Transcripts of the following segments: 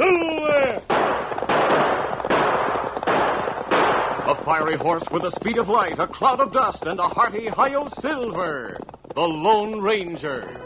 Silver! A fiery horse with the speed of light, a cloud of dust, and a hearty hi-yo Silver, the Lone Ranger.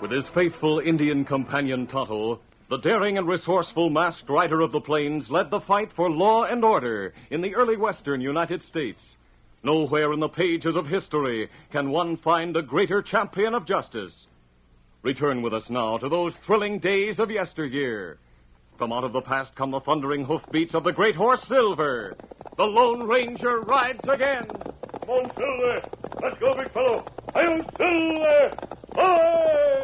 With his faithful Indian companion Tonto, the daring and resourceful masked rider of the plains led the fight for law and order in the early western United States. Nowhere in the pages of history can one find a greater champion of justice. Return with us now to those thrilling days of yesteryear. From out of the past come the thundering hoofbeats of the great horse Silver. The Lone Ranger rides again. Come on, Silver. Let's go, big fellow. Hi-yo, Silver! Hi!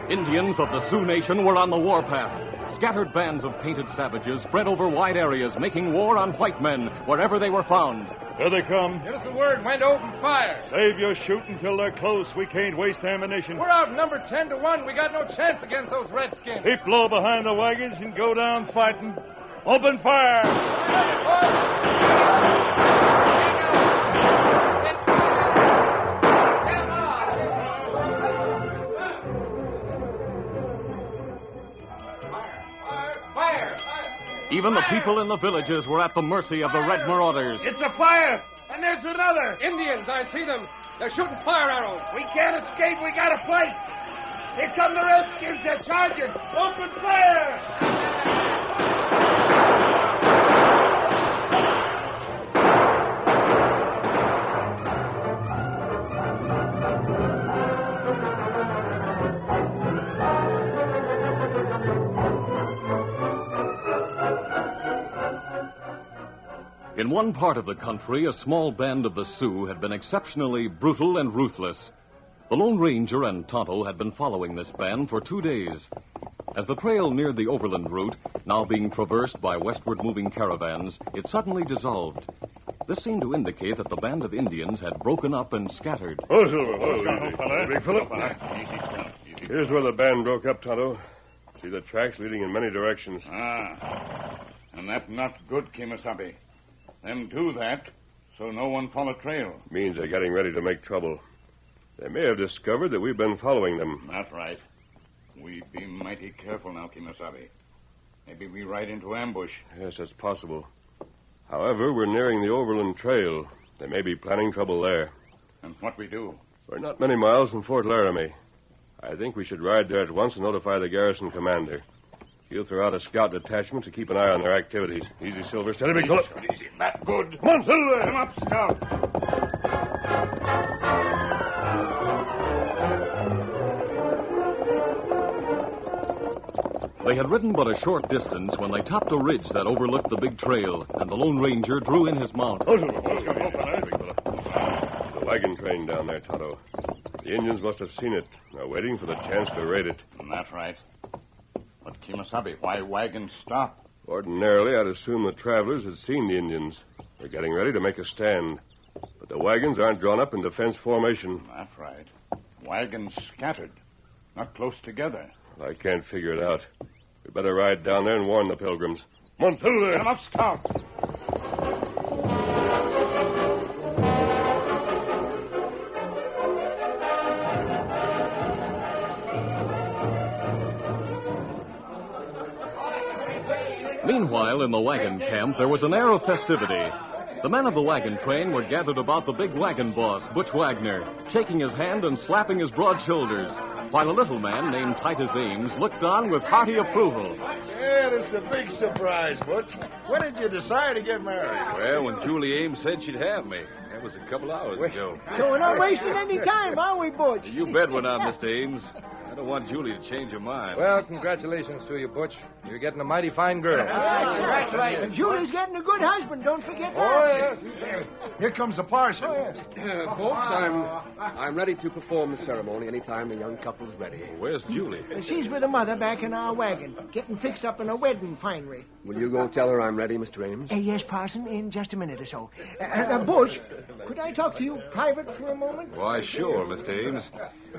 Indians of the Sioux Nation were on the warpath. Scattered bands of painted savages spread over wide areas, making war on white men wherever they were found. Here they come. Give us the word when to open fire. Save your shooting till they're close. We can't waste ammunition. We're outnumbered 10-1. We got no chance against those redskins. Keep low behind the wagons and go down fighting. Open fire! Even the people in the villages were at the mercy of the red marauders. It's a fire! And there's another! Indians, I see them. They're shooting fire arrows. We can't escape. We gotta fight. Here come the redskins. They're charging. Open fire! In one part of the country, a small band of the Sioux had been exceptionally brutal and ruthless. The Lone Ranger and Tonto had been following this band for 2 days. As the trail neared the overland route, now being traversed by westward-moving caravans, it suddenly dissolved. This seemed to indicate that the band of Indians had broken up and scattered. Oh, Silver. Easy, big fellow. Here's where the band broke up, Tonto. See the tracks leading in many directions. And that's not good, Kimasabi. Them do that, so no one follow trail. Means they're getting ready to make trouble. They may have discovered that we've been following them. That's right. We be mighty careful now, Kimasabi. Maybe we ride into ambush. Yes, that's possible. However, we're nearing the overland trail. They may be planning trouble there. And what we do? We're not many miles from Fort Laramie. I think we should ride there at once and notify the garrison commander. He'll throw out a scout detachment to keep an eye on their activities. Easy, Silver. Steady, big fellow. Easy. That good. Come on, Silver. Come up, scout. They had ridden but a short distance when they topped a ridge that overlooked the big trail, and the Lone Ranger drew in his mount. Oh, Silver. The wagon train down there, Tonto. The Indians must have seen it. They're waiting for the chance to raid it. That's right. Kimasabi, why wagons stop? Ordinarily, I'd assume the travelers had seen the Indians. They're getting ready to make a stand. But the wagons aren't drawn up in defense formation. That's right. Wagons scattered, not close together. Well, I can't figure it out. We better ride down there and warn the pilgrims. Come on through there. Come up, Scout. Meanwhile, in the wagon camp, there was an air of festivity. The men of the wagon train were gathered about the big wagon boss, Butch Wagner, shaking his hand and slapping his broad shoulders, while a little man named Titus Ames looked on with hearty approval. Yeah, this is a big surprise, Butch. When did you decide to get married? Well, when Julie Ames said she'd have me. That was a couple hours ago. So we're not wasting any time, are we, Butch? You bet we're not, Mr. Ames. I don't want Julie to change her mind. Well, congratulations to you, Butch. You're getting a mighty fine girl. And Julie's getting a good husband, don't forget that. Oh, yeah. Here comes the parson. Folks, I'm ready to perform the ceremony anytime the young couple's ready. Where's Julie? She's with her mother back in our wagon, getting fixed up in a wedding finery. Will you go tell her I'm ready, Mr. Ames? Yes, Parson, in just a minute or so. Butch, could I talk to you private for a moment? Why, sure, Mr. Ames.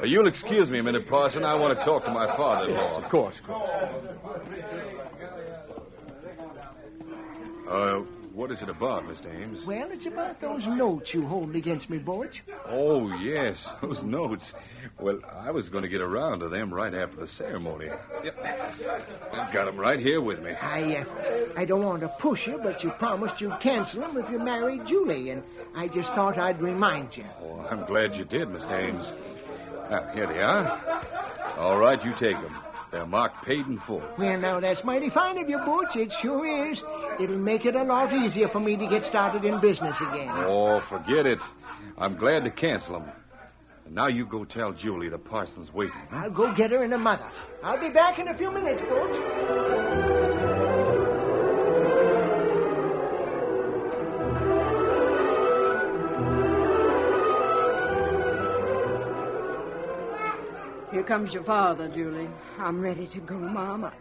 You'll excuse me a minute, Parson. I want to talk to my father-in-law. Of course. What is it about, Mr. Ames? Well, it's about those notes you hold against me, Butch. Oh, yes, those notes. Well, I was going to get around to them right after the ceremony. Yep. I've got them right here with me. I don't want to push you, but you promised you'd cancel them if you married Julie, and I just thought I'd remind you. Oh, I'm glad you did, Mr. Ames. Here they are. All right, you take them. They're marked paid in full. Well, now, that's mighty fine of you, Butch. It sure is. It'll make it a lot easier for me to get started in business again. Oh, forget it. I'm glad to cancel them. And now you go tell Julie the parson's waiting. I'll go get her and her mother. I'll be back in a few minutes, Butch. Here comes your father, Julie. I'm ready to go, Mama.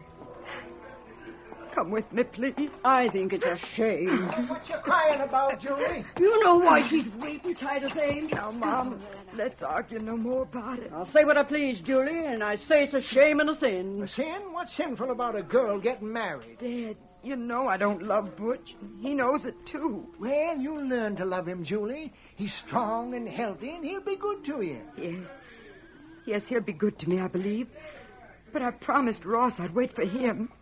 Come with me, please. I think it's a shame. What you crying about, Julie? You know why she's waiting, Titus Ames. Now, Mom, let's argue no more about it. I'll say what I please, Julie, and I say it's a shame and a sin. A sin? What's sinful about a girl getting married? Dad, you know I don't love Butch. He knows it, too. Well, you'll learn to love him, Julie. He's strong and healthy, and he'll be good to you. Yes. Yes, he'll be good to me, I believe. But I promised Ross I'd wait for him.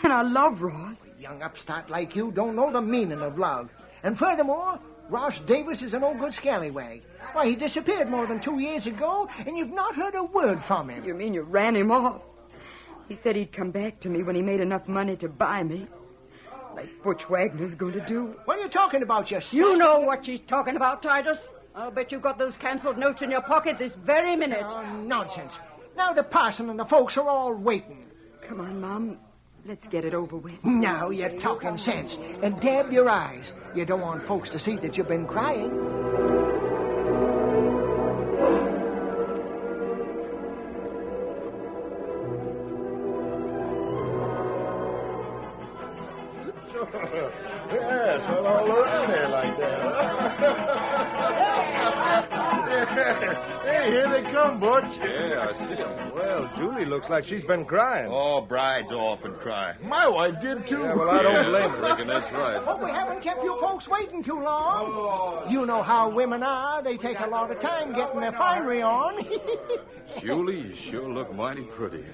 And I love Ross. A young upstart like you don't know the meaning of love. And furthermore, Ross Davis is an old good scallywag. Why, he disappeared more than 2 years ago, and you've not heard a word from him. You mean you ran him off? He said he'd come back to me when he made enough money to buy me. Like Butch Wagner's going to do. What are you talking about, you You know what she's talking about, Titus. I'll bet you've got those canceled notes in your pocket this very minute. Oh, nonsense. Now the parson and the folks are all waiting. Come on, Mom. Let's get it over with. Now you're talking sense. And dab your eyes. You don't want folks to see that you've been crying. Yes, well, all around there like that. Hey, here they come, Butch. Yeah, I see them. Well, Julie looks like she's been crying. Oh, brides often cry. My wife did, too. Yeah, well, I don't blame I her. reckon that's right. Hope we haven't kept you folks waiting too long. You know how women are. They take a lot of time getting their finery on. Julie, you sure look mighty pretty.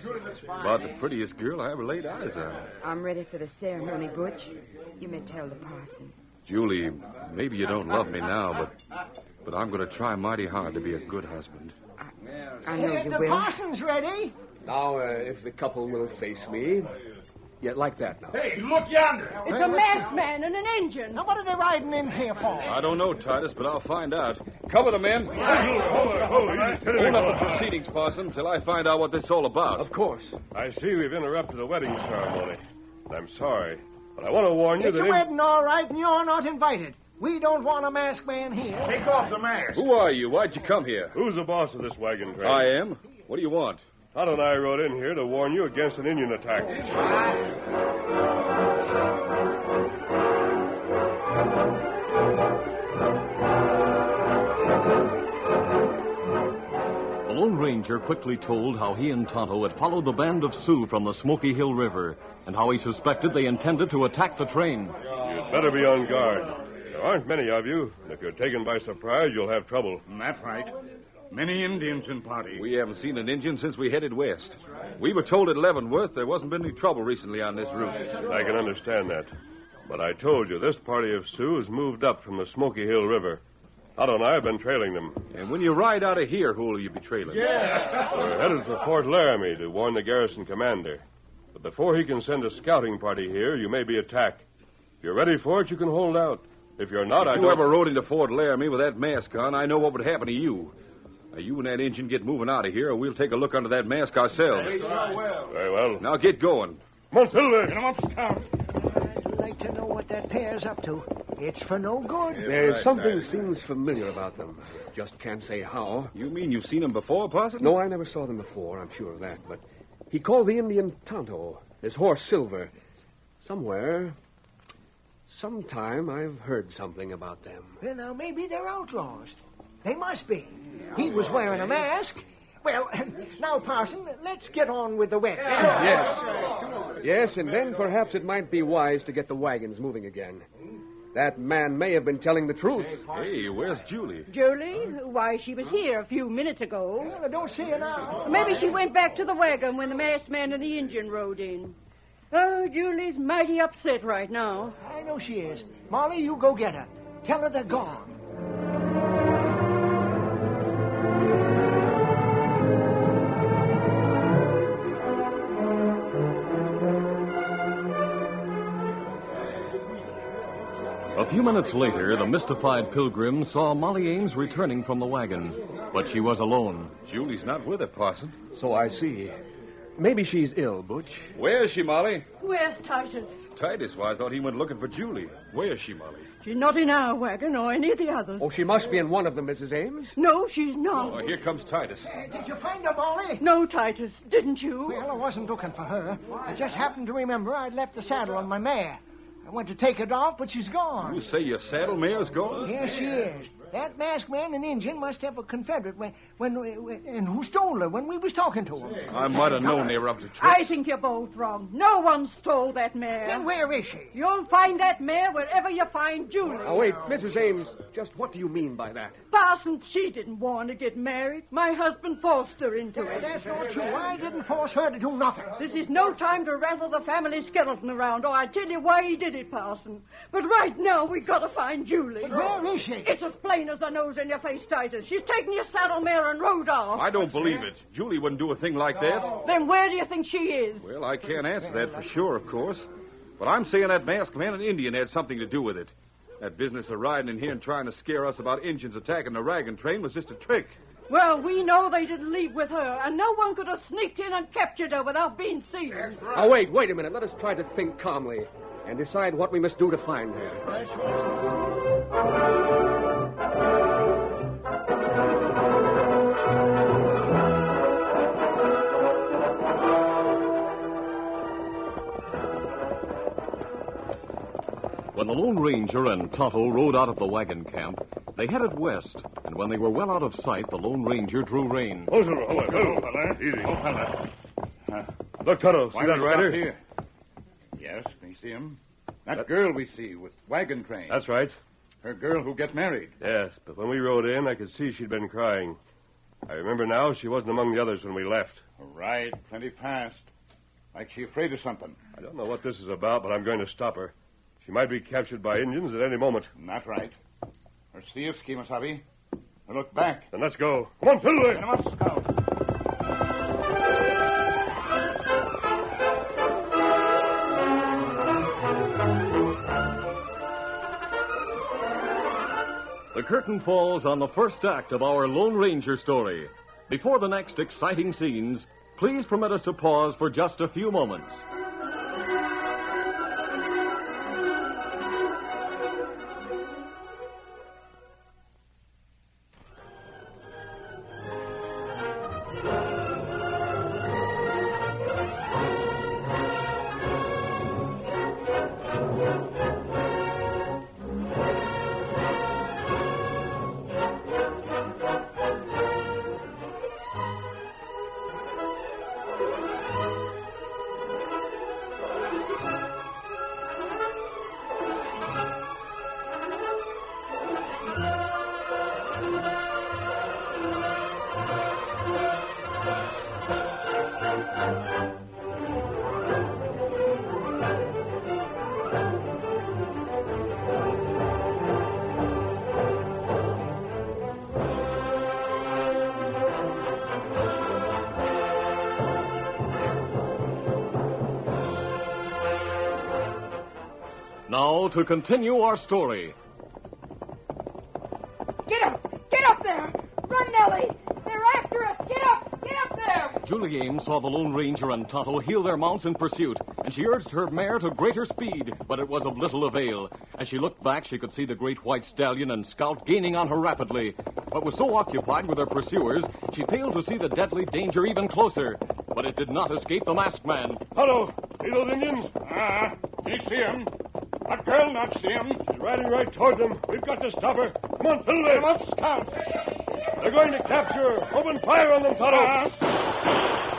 About the prettiest girl I ever laid eyes on. I'm ready for the ceremony, Butch. You may tell the parson. Julie, maybe you don't love me now, but I'm going to try mighty hard to be a good husband. I know you The will. parson's ready. Now, if the couple will face me. Yeah, like that now. Hey, look yonder. It's a masked man and an engine. Now, what are they riding in here for? I don't know, Titus, but I'll find out. Cover the men. Hold it. Hold up the proceedings, Parson, till I find out what this is all about. Of course. I see we've interrupted the wedding ceremony. I'm sorry, but I want to warn you It's that... a wedding, all right, and you're not invited. We don't want a masked man here. Take off the mask. Who are you? Why'd you come here? Who's the boss of this wagon train? I am. What do you want? Todd and I rode in here to warn you against an Indian attack. The Lone Ranger quickly told how he and Tonto had followed the band of Sioux from the Smoky Hill River and how he suspected they intended to attack the train. You'd better be on guard. There aren't many of you, and if you're taken by surprise, you'll have trouble. That's right. Many Indians in party. We haven't seen an Indian since we headed west. We were told at Leavenworth there wasn't been any trouble recently on this route. I can understand that. But I told you, this party of Sioux has moved up from the Smoky Hill River. Otto and I have been trailing them. And when you ride out of here, who'll you be trailing? We're headed for Fort Laramie to warn the garrison commander. But before he can send a scouting party here, you may be attacked. If you're ready for it, you can hold out. If you're not, If you ever rode into Fort Laramie with that mask on, I know what would happen to you. Now, you and that Injun get moving out of here, or we'll take a look under that mask ourselves. Very well. Now get going. Come on, Silver. Get 'em up, Scout. I'd like to know what that pair's up to. It's for no good. There's something seems familiar about them. Just can't say how. You mean you've seen them before, Parson? No, I never saw them before, I'm sure of that. But he called the Indian Tonto, his horse Silver. Somewhere, sometime, I've heard something about them. Well, now, maybe they're outlaws. They must be. He was wearing a mask. Well, now, Parson, let's get on with the wet. Yes. Yes, and then perhaps it might be wise to get the wagons moving again. That man may have been telling the truth. Hey, where's Julie? Julie? Why, she was here a few minutes ago. Well, I don't see her now. Maybe she went back to the wagon when the masked man and the Indian rode in. Oh, Julie's mighty upset right now. I know she is. Molly, you go get her. Tell her they're gone. A few minutes later, the mystified pilgrim saw Molly Ames returning from the wagon, but she was alone. Julie's not with her, Parson. So I see. Maybe she's ill, Butch. Where is she, Molly? Where's Titus? Titus, why, I thought he went looking for Julie. Where is she, Molly? She's not in our wagon or any of the others. Oh, she must be in one of them, Mrs. Ames. No, she's not. Oh, here comes Titus. Did you find her, Molly? No, Titus, didn't you? Well, I wasn't looking for her. I just happened to remember I'd left the saddle on my mare. I went to take it off, but she's gone. You say your saddle mare's gone? Yes, she is. That masked man and Indian must have a Confederate and who stole her when we was talking to her. I might have known they were up to tricks. I think you're both wrong. No one stole that mare. Then where is she? You'll find that mare wherever you find Julie. Oh, wait, Mrs. Ames, just what do you mean by that? Parson, she didn't want to get married. My husband forced her into it. That's not true. I didn't force her to do nothing. This is no time to rattle the family skeleton around, or I'd tell you why he did it, Parson. But right now, we got to find Julie. But where is she? It's as plain as the nose in your face, Titus. She's taken your saddle mare and rode off. I don't believe it. Julie wouldn't do a thing like that. Then where do you think she is? Well, I can't answer that for sure, of course. But I'm saying that masked man and Indian had something to do with it. That business of riding in here and trying to scare us about Indians attacking the wagon train was just a trick. Well, we know they didn't leave with her, and no one could have sneaked in and captured her without being seen. Oh, wait a minute. Let us try to think calmly and decide what we must do to find her. When the Lone Ranger and Tonto rode out of the wagon camp, they headed west, and when they were well out of sight, the Lone Ranger drew rein. Oh, Silver, hold on. Hello, fella. Easy. Oh, fella. Look, Tonto, Why see that we stop rider? here? Yes, we see him. That girl we see with wagon train. That's right. Her girl who gets married. Yes, but when we rode in, I could see she'd been crying. I remember now she wasn't among the others when we left. Right, plenty fast. Like she afraid of something. I don't know what this is about, but I'm going to stop her. She might be captured by Indians at any moment. Not right. Her see us, Kimasabi. Now look back. Then let's go. Come on, Silver. Get him up, Scout. The curtain falls on the first act of our Lone Ranger story. Before the next exciting scenes, please permit us to pause for just a few moments. Now, to continue our story. Get up! Get up there! Run, Nellie! They're after us! Get up! Get up there! Julie Ames saw the Lone Ranger and Tonto heel their mounts in pursuit, and she urged her mare to greater speed, but it was of little avail. As she looked back, she could see the great white stallion and Scout gaining on her rapidly, but was so occupied with her pursuers, she failed to see the deadly danger even closer. But it did not escape the masked man. Hello. See those Indians? You see him? That girl not see him. She's riding right toward them. We've got to stop her. Come on, fill Come it. up, Scout. They're going to capture her. Open fire on them, Tonto.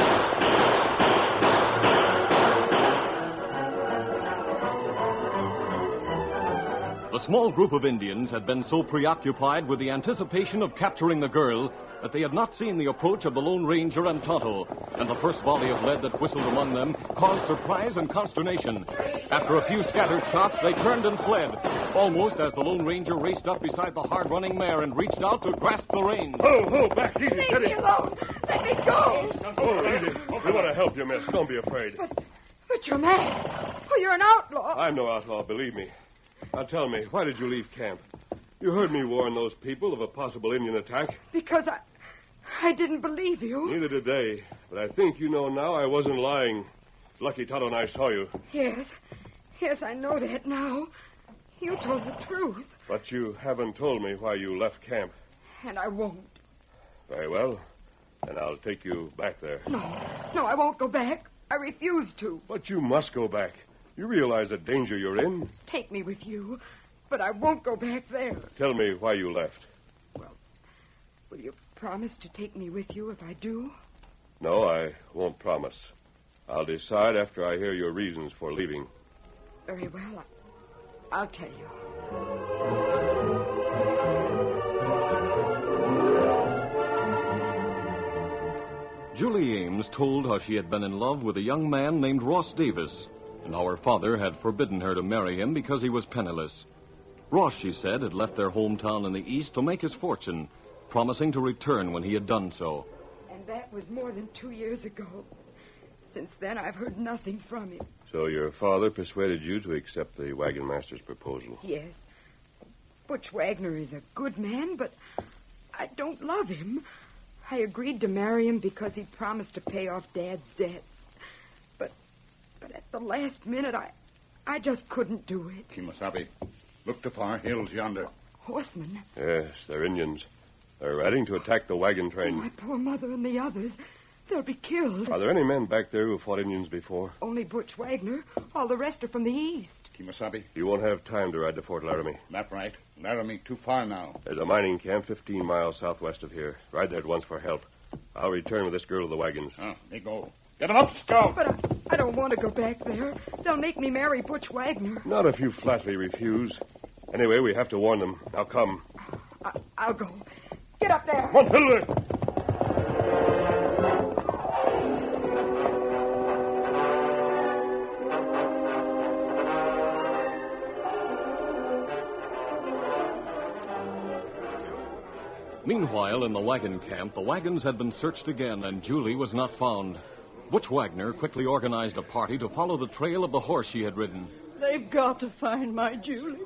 The small group of Indians had been so preoccupied with the anticipation of capturing the girl that they had not seen the approach of the Lone Ranger and Tonto, and the first volley of lead that whistled among them caused surprise and consternation. After a few scattered shots, they turned and fled, almost as the Lone Ranger raced up beside the hard-running mare and reached out to grasp the reins. Ho, back, easy, Leave steady. me alone! Let me go! Oh, easy. We want to help you, miss. Don't be afraid. But you're masked. Oh, you're an outlaw. I'm no outlaw, believe me. Now tell me, why did you leave camp? You heard me warn those people of a possible Indian attack. Because I didn't believe you. Neither did they. But I think you know now I wasn't lying. Lucky Tonto and I saw you. Yes, I know that now. You told the truth. But you haven't told me why you left camp. And I won't. Very well. Then I'll take you back there. No, I won't go back. I refuse to. But you must go back. You realize the danger you're in. Take me with you, but I won't go back there. Tell me why you left. Well, will you promise to take me with you if I do? No, I won't promise. I'll decide after I hear your reasons for leaving. Very well. I'll tell you. Julie Ames told how she had been in love with a young man named Ross Davis, and how her father had forbidden her to marry him because he was penniless. Ross, she said, had left their hometown in the East to make his fortune, promising to return when he had done so. And that was more than 2 years ago. Since then, I've heard nothing from him. So your father persuaded you to accept the wagon master's proposal? Yes. Butch Wagner is a good man, but I don't love him. I agreed to marry him because he promised to pay off Dad's debts. But at the last minute, I just couldn't do it. Kimasabi, look to far hills yonder. Horsemen? Yes, they're Indians. They're riding to attack the wagon Oh, train. my poor mother and the others. They'll be killed. Are there any men back there who fought Indians before? Only Butch Wagner. All the rest are from the East. Kimasabi, You won't have time to ride to Fort Laramie. that right. Laramie too far now. There's a mining camp 15 miles southwest of here. Ride there at once for help. I'll return with this girl to the wagons. They go. Get him up, Scout. But I don't want to go back there. They'll make me marry Butch Wagner. Not if you flatly refuse. Anyway, we have to warn them. Now come. I'll go. Get up there. Come on, Silver! Meanwhile, in the wagon camp, the wagons had been searched again, and Julie was not found. Butch Wagner quickly organized a party to follow the trail of the horse she had ridden. They've got to find my Julie.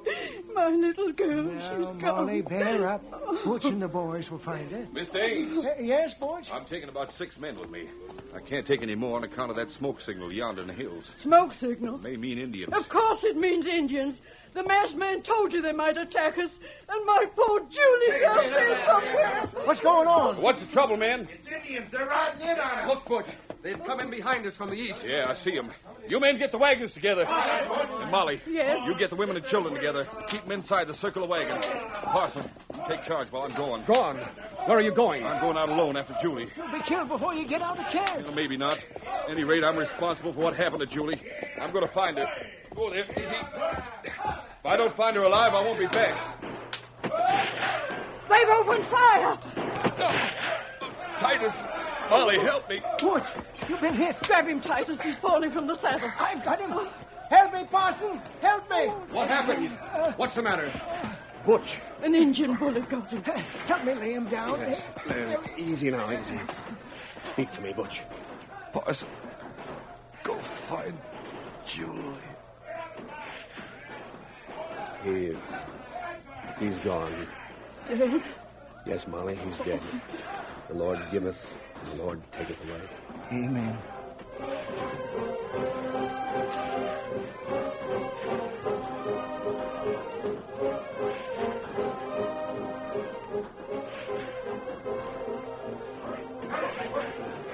My little girl. She's gone. Molly, bear up. Butch and the boys will find her. Mr. Ames. Yes, Butch? I'm taking about 6 men with me. I can't take any more on account of that smoke signal yonder in the hills. Smoke signal? May mean Indians. Of course it means Indians. The masked man told you they might attack us, and my poor Julie girl says somewhere. What's going on? What's the trouble, man? It's Indians. They're riding in on us. Look, Butch. They've come in behind us from the east. Yeah, I see them. You men get the wagons together. And Molly, Yes? you get the women and children together. Keep them inside the circle of wagons. Parson, you take charge while I'm going. Gone. Where are you going? I'm going out alone after Julie. You'll be killed before you get out of camp. Well, maybe not. At any rate, I'm responsible for what happened to Julie. I'm going to find her. Go there, easy. If I don't find her alive, I won't be back. They've opened fire. Titus, Molly, help me. Butch, you've been hit. Grab him, Titus. He's falling from the saddle. I've got him. Help me, Parson. Help me. What happened? What's the matter? Butch. An Indian bullet got him. Help me lay him down. Easy now, easy. Speak to me, Butch. Parson, go find Julie. He's gone. Dead? Yes, Molly, he's dead. The Lord giveth, and the Lord taketh away. Amen.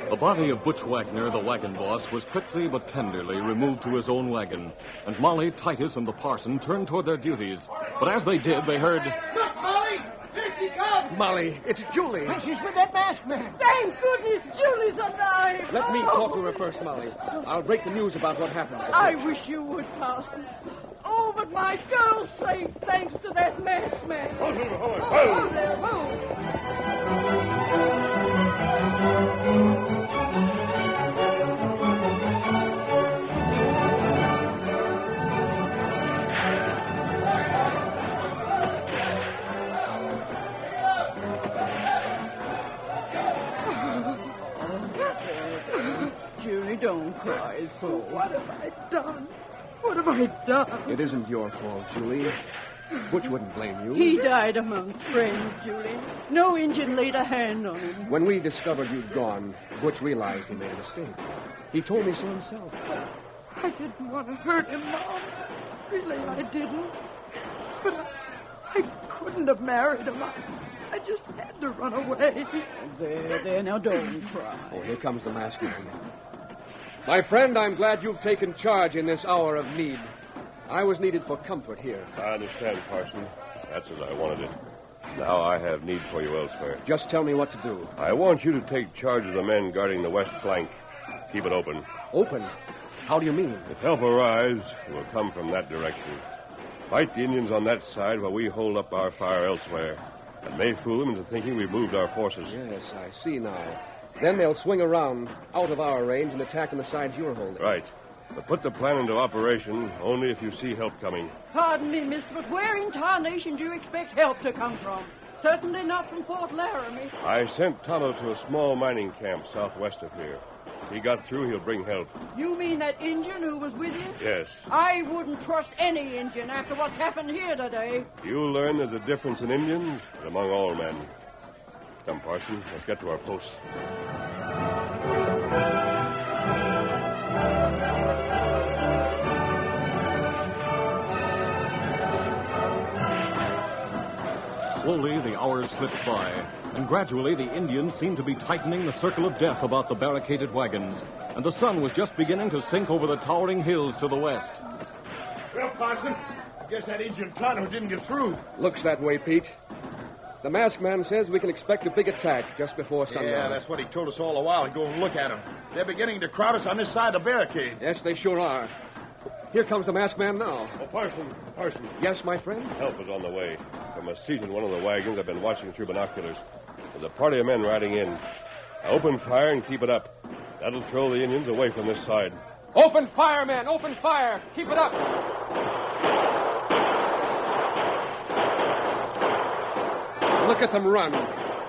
The body of Butch Wagner, the wagon boss, was quickly but tenderly removed to his own wagon, and Molly, Titus, and the parson turned toward their duties. But as they did, they heard... Look, Molly! Here she comes! Molly, it's Julie. And she's with that masked man. Thank goodness Julie's alive. Let me talk to her first, Molly. I'll break the news about what happened. I wish you would, Parson. Oh, but my girl's safe thanks to that masked man. Oh, there, whoa. Julie, don't cry so. What have I done? What have I done? It isn't your fault, Julie. Butch wouldn't blame you. He died among friends, Julie. No Indian laid a hand on him. When we discovered you'd gone, Butch realized he made a mistake. He told me so himself. I didn't want to hurt him, Mom. Really, I didn't. But I couldn't have married him. I just had to run away. There, now don't cry. Oh, here comes the masked man. My friend, I'm glad you've taken charge in this hour of need. I was needed for comfort here. I understand, Parson. That's as I wanted it. Now I have need for you elsewhere. Just tell me what to do. I want you to take charge of the men guarding the west flank. Keep it open. Open? How do you mean? If help arrives, it will come from that direction. Fight the Indians on that side while we hold up our fire elsewhere. And may fool them into thinking we've moved our forces. Yes, I see now. Then they'll swing around, out of our range, and attack on the sides you're holding. Right. But put the plan into operation only if you see help coming. Pardon me, mister, but where in tarnation do you expect help to come from? Certainly not from Fort Laramie. I sent Tonto to a small mining camp southwest of here. If he got through, he'll bring help. You mean that Indian who was with you? Yes. I wouldn't trust any Indian after what's happened here today. You'll learn there's a difference in Indians as among all men. Come, Parson, let's get to our posts. Slowly, the hours slipped by, and gradually the Indians seemed to be tightening the circle of death about the barricaded wagons, and the sun was just beginning to sink over the towering hills to the west. Well, Parson, I guess that Indian Tonto didn't get through. Looks that way, Pete. The masked man says we can expect a big attack just before sundown. Yeah, that's what he told us all a while ago. And look at them. They're beginning to crowd us on this side of the barricade. Yes, they sure are. Here comes the masked man now. Oh, Parson. Yes, my friend? Help is on the way. From a seat in one of the wagons I've been watching through binoculars. There's a party of men riding in. Now open fire and keep it up. That'll throw the Indians away from this side. Open fire, men! Open fire! Keep it up! Look at them run.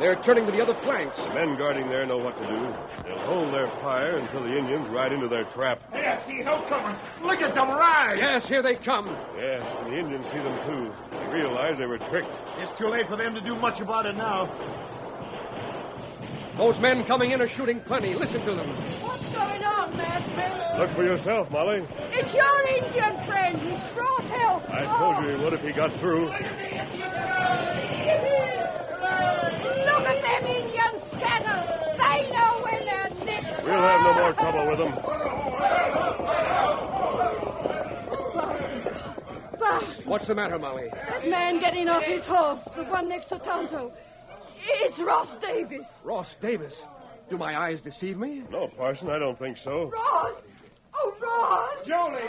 They're turning to the other flanks. The men guarding there know what to do. They'll hold their fire until the Indians ride into their trap. Hey, I see help coming. Look at them ride. Yes, here they come. Yes, and the Indians see them too. They realize they were tricked. It's too late for them to do much about it now. Those men coming in are shooting plenty. Listen to them. What's going on, masked man? Look for yourself, Molly. It's your Indian friend. He's brought help. I told you he would if he got through. Look at them Indians scatter. They know when they're nipped. We'll have no more trouble with them. Bastard. What's the matter, Molly? That man getting off his horse, the one next to Tonto. It's Ross Davis. Ross Davis. Do my eyes deceive me? No, Parson, I don't think so. Ross! Oh, Ross! Julie!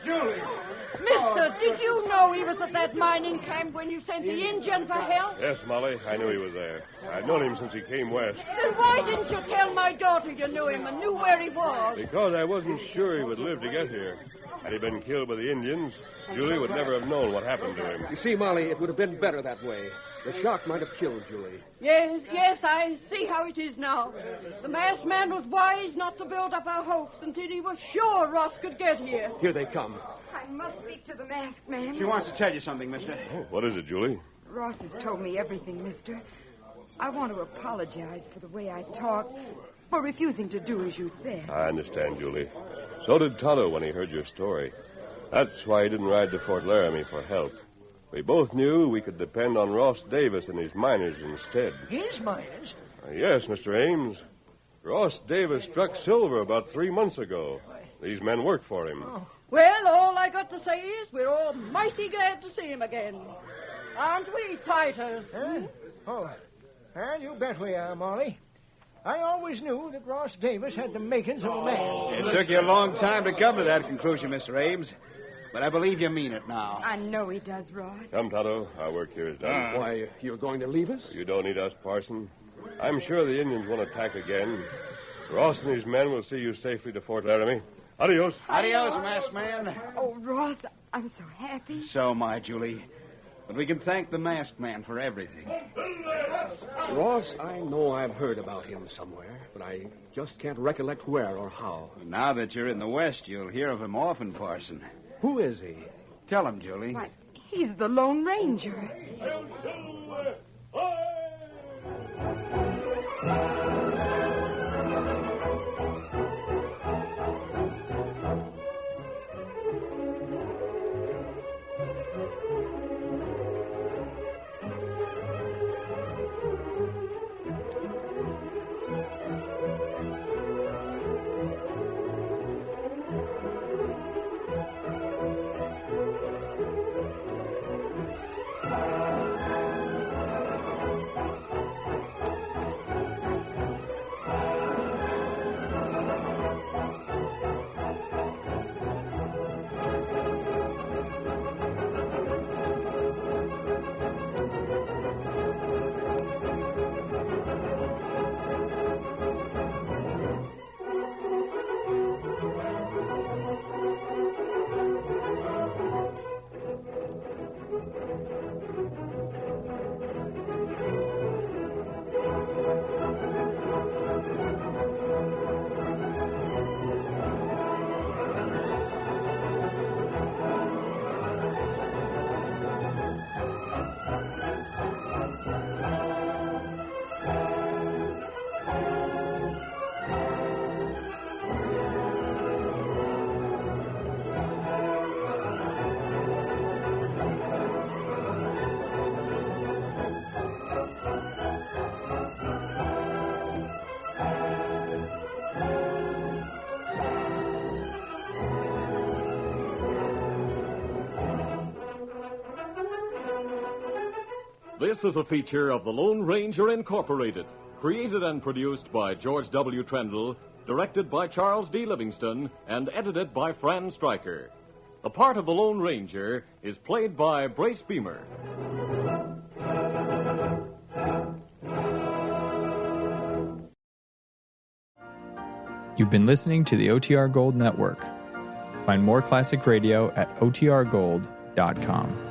Julie! Mister, did you know he was at that mining camp when you sent the Indian for help? Yes, Molly, I knew he was there. I've known him since he came west. Then why didn't you tell my daughter you knew him and knew where he was? Because I wasn't sure he would live to get here. Had he been killed by the Indians, Julie would never have known what happened to him. You see, Molly, it would have been better that way. The shock might have killed Julie. Yes, I see how it is now. The masked man was wise not to build up our hopes until he was sure Ross could get here. Here they come. I must speak to the masked man. She wants to tell you something, mister. Oh, what is it, Julie? Ross has told me everything, mister. I want to apologize for the way I talked, for refusing to do as you said. I understand, Julie. So did Tonto when he heard your story. That's why he didn't ride to Fort Laramie for help. We both knew we could depend on Ross Davis and his miners instead. His miners? Yes, Mr. Ames. Ross Davis struck silver about 3 months ago. These men worked for him. Oh. Well, all I got to say is we're all mighty glad to see him again. Aren't we, Titus? Huh? Oh, well, you bet we are, Molly. I always knew that Ross Davis had the makings of a man. It took you a long time to come to that conclusion, Mr. Ames. But I believe you mean it now. I know he does, Ross. Come, Tonto. Our work here is done. Why, you're going to leave us? You don't need us, Parson. I'm sure the Indians won't attack again. Ross and his men will see you safely to Fort Laramie. Adios. Adios, masked man. Oh, Ross, I'm so happy. So am I, Julie. But we can thank the masked man for everything. Ross, I know I've heard about him somewhere, but I just can't recollect where or how. Now that you're in the West, you'll hear of him often, Parson. Who is he? Tell him, Julie. Why, he's the Lone Ranger. This is a feature of the Lone Ranger Incorporated, created and produced by George W. Trendle, directed by Charles D. Livingston, and edited by Fran Stryker. The part of the Lone Ranger is played by Brace Beamer. You've been listening to the OTR Gold Network. Find more classic radio at otrgold.com.